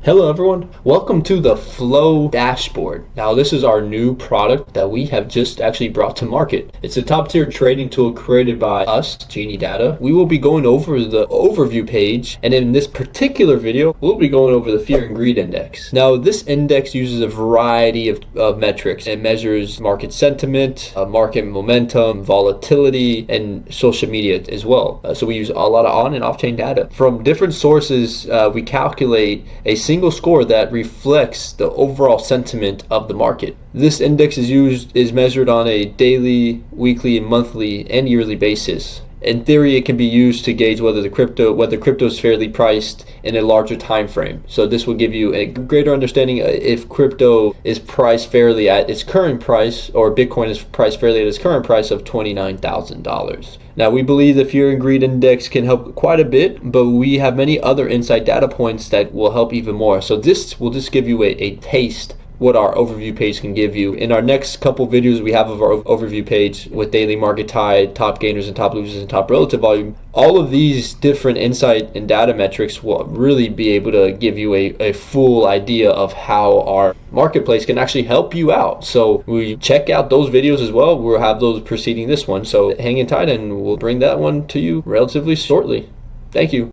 Hello everyone, welcome to the Flow dashboard. Now this is our new product that we have just actually brought to market. It's a top tier trading tool created by us, GeniiEdu. We will be going over the overview page, and in this particular video, we'll be going over the Fear and Greed Index. Now this index uses a variety of metrics. It measures market sentiment, market momentum, volatility, and social media as well. So we use a lot of on and off-chain data. From different sources, we calculate a single score that reflects the overall sentiment of the market. This index is measured on a daily, weekly, monthly, and yearly basis. In theory, it can be used to gauge whether crypto is fairly priced in a larger time frame. So this will give you a greater understanding if crypto is priced fairly at its current price, or Bitcoin is priced fairly at its current price of $29,000. Now, we believe the Fear and Greed Index can help quite a bit, but we have many other inside data points that will help even more. So this will just give you a taste what our overview page can give you. In our next couple videos we have of our overview page with daily market tide, top gainers and top losers, and top relative volume, all of these different insight and data metrics will really be able to give you a full idea of how our marketplace can actually help you out. So we check out those videos as well. We'll have those preceding this one. So hang in tight and we'll bring that one to you relatively shortly. Thank you.